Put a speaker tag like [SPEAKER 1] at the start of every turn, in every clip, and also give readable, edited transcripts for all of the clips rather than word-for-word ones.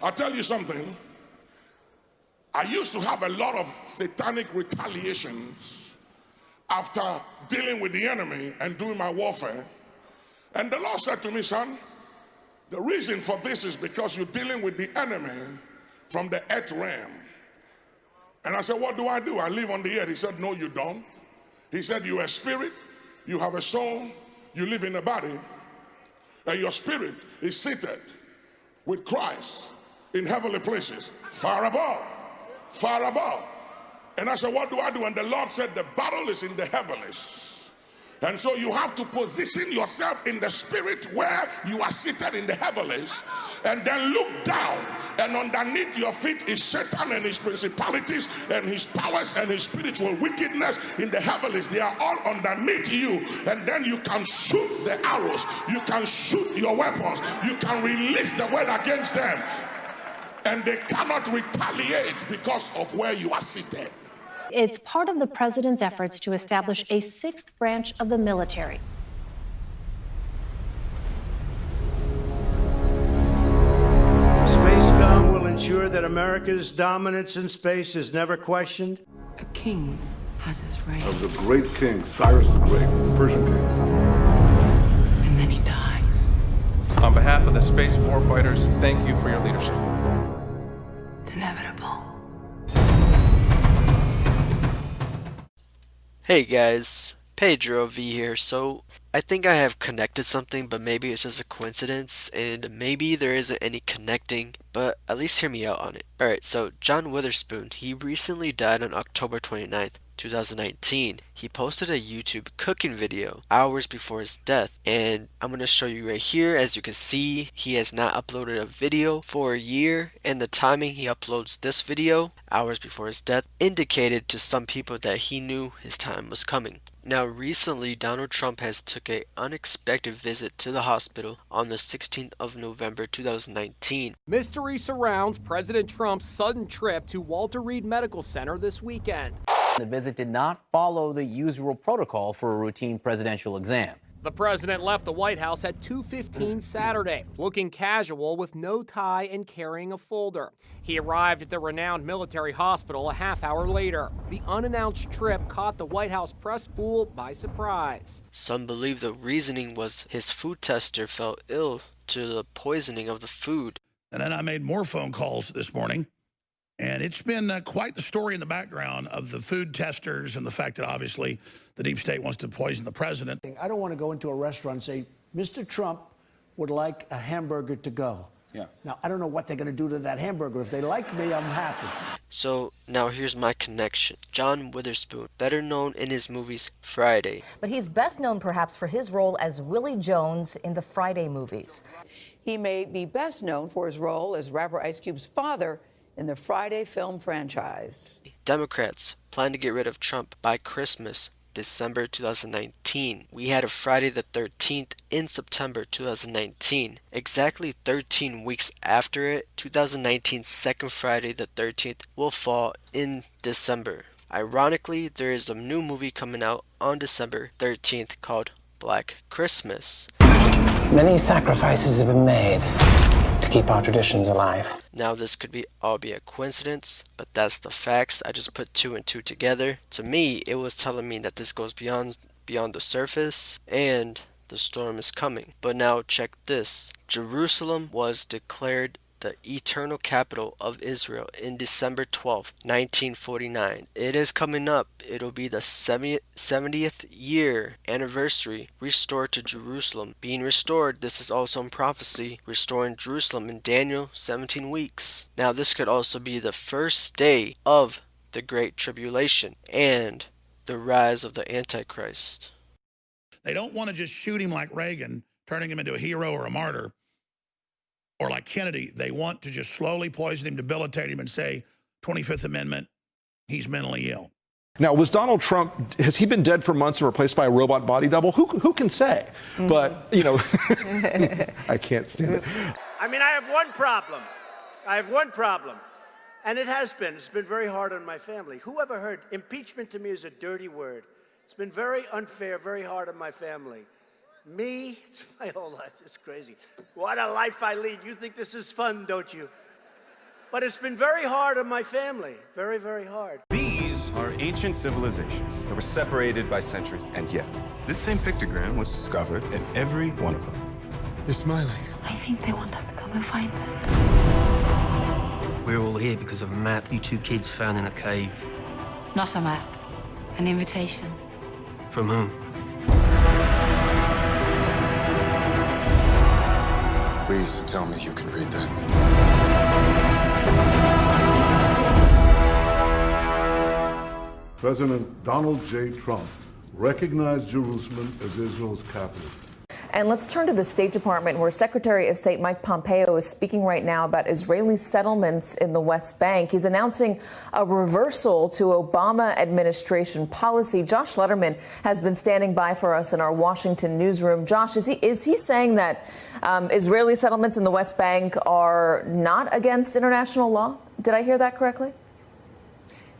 [SPEAKER 1] I'll tell you something. I used to have a lot of satanic retaliations after dealing with the enemy and doing my warfare. And the Lord said to me, son, the reason for this is because you're dealing with the enemy from the earth realm. And I said, what do? I live on the earth. He said, no, you don't. He said, you're a spirit, you have a soul, you live in a body, and your spirit is seated with Christ in heavenly places, far above, far above. And I said, what do? And the Lord said, the battle is in the heavens. And so you have to position yourself in the spirit where you are seated in the heavens, and then look down, and underneath your feet is Satan and his principalities and his powers and his spiritual wickedness in the heavens. They are all underneath you, and then you can shoot the arrows, you can shoot your weapons, you can release the word against them, and they cannot retaliate because of where you are seated.
[SPEAKER 2] It's part of the president's efforts to establish a sixth branch of the military.
[SPEAKER 3] Spacecom will ensure that America's dominance in space is never questioned.
[SPEAKER 4] A king has his reign.
[SPEAKER 5] Of the great king, Cyrus the Great, the Persian king.
[SPEAKER 4] And then he dies.
[SPEAKER 6] On behalf of the space warfighters, thank you for your leadership.
[SPEAKER 4] It's inevitable.
[SPEAKER 7] Hey guys, Pedro V here. So I think I have connected something, but maybe it's just a coincidence, and maybe there isn't any connecting, but at least hear me out on it. Alright, so John Witherspoon, he recently died on October 29th, 2019. He posted a YouTube cooking video hours before his death, and I'm going to show you right here. As you can see, he has not uploaded a video for a year, and the timing he uploads this video hours before his death indicated to some people that he knew his time was coming. Now recently, Donald Trump has took an unexpected visit to the hospital on the 16th of November 2019.
[SPEAKER 8] Mystery surrounds President Trump's sudden trip to Walter Reed Medical Center this weekend.
[SPEAKER 9] The visit did not follow the usual protocol for a routine presidential exam.
[SPEAKER 8] The president left the White House at 2:15 Saturday, looking casual with no tie and carrying a folder. He arrived at the renowned military hospital a half hour later. The unannounced trip caught the White House press pool by surprise.
[SPEAKER 7] Some believe the reasoning was his food tester fell ill to the poisoning of the food.
[SPEAKER 10] And then I made more phone calls this morning, and it's been quite the story in the background of the food testers and the fact that obviously the deep state wants to poison the president.
[SPEAKER 3] I don't want to go into a restaurant and say, Mr. Trump would like a hamburger to go.
[SPEAKER 10] Yeah.
[SPEAKER 3] Now, I don't know what they're going to do to that hamburger. If they like me, I'm happy.
[SPEAKER 7] So now here's my connection. John Witherspoon, better known in his movies Friday.
[SPEAKER 11] But he's best known perhaps for his role as Willie Jones in the Friday movies.
[SPEAKER 12] He may be best known for his role as rapper Ice Cube's father in the Friday film franchise.
[SPEAKER 7] Democrats plan to get rid of Trump by Christmas, December 2019. We had a Friday the 13th in September 2019. Exactly 13 weeks after it, 2019's second Friday the 13th will fall in December. Ironically, there is a new movie coming out on December 13th called Black Christmas.
[SPEAKER 13] Many sacrifices have been made to keep our traditions alive.
[SPEAKER 7] Now this could all be a coincidence, but that's the facts. I just put 2 and 2 together. To me, it was telling me that this goes beyond the surface and the storm is coming. But now check this. Jerusalem was declared the eternal capital of Israel in December 12th, 1949. It is coming up. It'll be the 70th year anniversary restored to Jerusalem. Being restored, this is also in prophecy, restoring Jerusalem in Daniel 17 weeks. Now this could also be the first day of the Great Tribulation and the rise of the Antichrist.
[SPEAKER 10] They don't want to just shoot him like Reagan, turning him into a hero or a martyr, or like Kennedy. They want to just slowly poison him, debilitate him, and say, 25th Amendment, he's mentally ill.
[SPEAKER 14] Now, was Donald Trump, has he been dead for months and replaced by a robot body double? Who can say? Mm-hmm. But, you know, I can't stand it.
[SPEAKER 3] I mean, I have one problem. And it's been very hard on my family. Who ever heard impeachment? To me is a dirty word. It's been very unfair, very hard on my family. Me, it's my whole life. It's crazy. What a life I lead. You think this is fun, don't you? But it's been very hard on my family. Very, very hard.
[SPEAKER 15] These are ancient civilizations that were separated by centuries, and yet this same pictogram was discovered in every one of them. They're smiling.
[SPEAKER 4] I think they want us to come and find them.
[SPEAKER 16] We're all here because of a map you two kids found in a cave.
[SPEAKER 4] Not a map, an invitation.
[SPEAKER 16] From whom?
[SPEAKER 15] Please tell me you can read that.
[SPEAKER 5] President Donald J. Trump recognized Jerusalem as Israel's capital.
[SPEAKER 11] And let's turn to the State Department, where Secretary of State Mike Pompeo is speaking right now about Israeli settlements in the West Bank. He's announcing a reversal to Obama administration policy. Josh Letterman has been standing by for us in our Washington newsroom. Josh, is he saying that Israeli settlements in the West Bank are not against international law? Did I hear that correctly?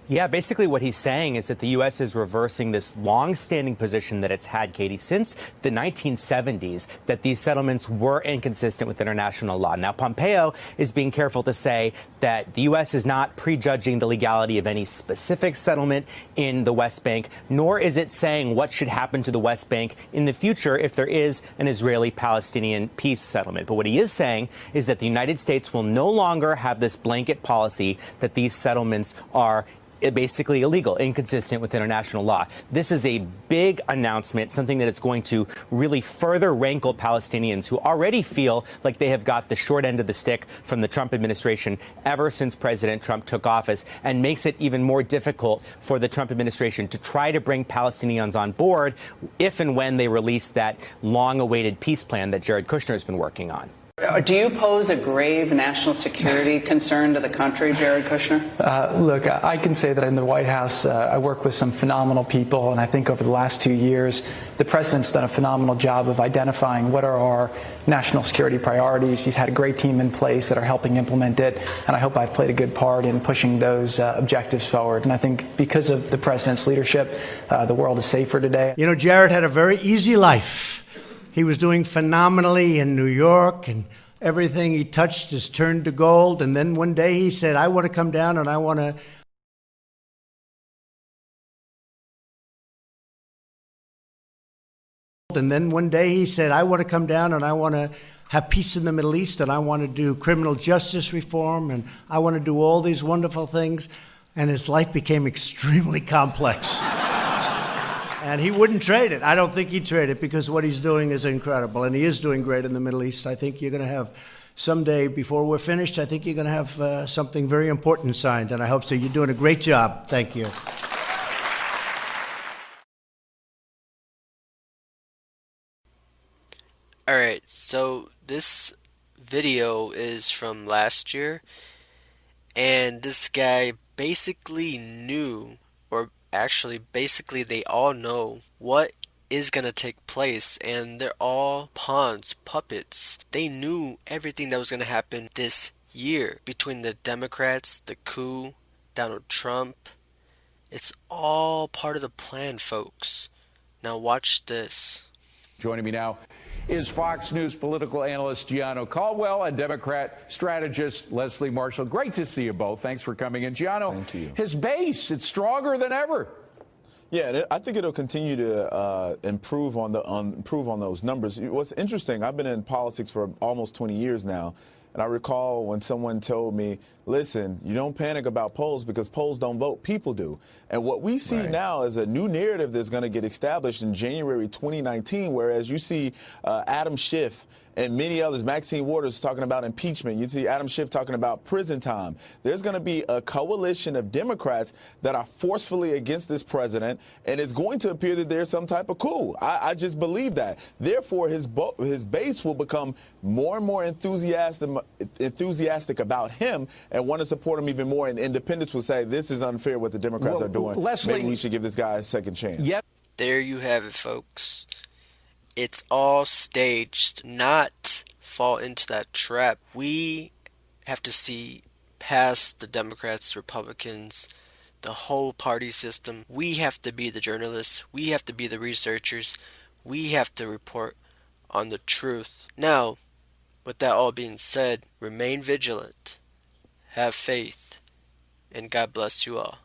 [SPEAKER 9] Yeah, basically what he's saying is that the U.S. is reversing this long-standing position that it's had, Katie, since the 1970s, that these settlements were inconsistent with international law. Now, Pompeo is being careful to say that the U.S. is not prejudging the legality of any specific settlement in the West Bank, nor is it saying what should happen to the West Bank in the future if there is an Israeli-Palestinian peace settlement. But what he is saying is that the United States will no longer have this blanket policy that these settlements are basically illegal, inconsistent with international law. This is a big announcement, something that it's going to really further rankle Palestinians who already feel like they have got the short end of the stick from the Trump administration ever since President Trump took office, and makes it even more difficult for the Trump administration to try to bring Palestinians on board if and when they release that long-awaited peace plan that Jared Kushner has been working on.
[SPEAKER 17] Do you pose a grave national security concern to the country, Jared Kushner?
[SPEAKER 18] Look, I can say that in the White House, I work with some phenomenal people, and I think over the last 2 years, the president's done a phenomenal job of identifying what are our national security priorities. He's had a great team in place that are helping implement it, and I hope I've played a good part in pushing those objectives forward. And I think because of the president's leadership, the world is safer today.
[SPEAKER 3] You know, Jared had a very easy life. He was doing phenomenally in New York, and everything he touched has turned to gold. And then one day he said, I want to come down and I want to have peace in the Middle East, and I want to do criminal justice reform, and I want to do all these wonderful things. And his life became extremely complex. And he wouldn't trade it. I don't think he'd trade it, because what he's doing is incredible. And he is doing great in the Middle East. I think you're going to have someday, before we're finished, I think you're going to have something very important signed. And I hope so. You're doing a great job. Thank you.
[SPEAKER 7] All right, so this video is from last year, and this guy basically knew, or actually basically they all know what is going to take place, and they're all pawns, puppets. They knew everything that was going to happen this year between the Democrats, the coup, Donald Trump. It's all part of the plan, folks. Now watch this.
[SPEAKER 19] Joining me now is Fox News political analyst Gianno Caldwell and Democrat strategist Leslie Marshall. Great to see you both. Thanks for coming in. Gianno, thank you. His base, it's stronger than ever.
[SPEAKER 20] Yeah, I think it'll continue to improve on those numbers. What's interesting, I've been in politics for almost 20 years now, and I recall when someone told me, listen, you don't panic about polls because polls don't vote, people do. And what we see now is a new narrative that's going to get established in January 2019, whereas you see Adam Schiff and many others, Maxine Waters talking about impeachment. You see Adam Schiff talking about prison time. There's going to be a coalition of Democrats that are forcefully against this president, and it's going to appear that there's some type of coup. I just believe that. Therefore, his base will become more and more enthusiastic about him and want to support him even more. And independents will say, this is unfair what the Democrats are doing.
[SPEAKER 19] Leslie,
[SPEAKER 20] maybe we should give this guy a second chance.
[SPEAKER 19] Yep.
[SPEAKER 7] There you have it, folks. It's all staged. Not fall into that trap. We have to see past the Democrats, Republicans, the whole party system. We have to be the journalists. We have to be the researchers. We have to report on the truth. Now, with that all being said, remain vigilant. have faith, and God bless you all.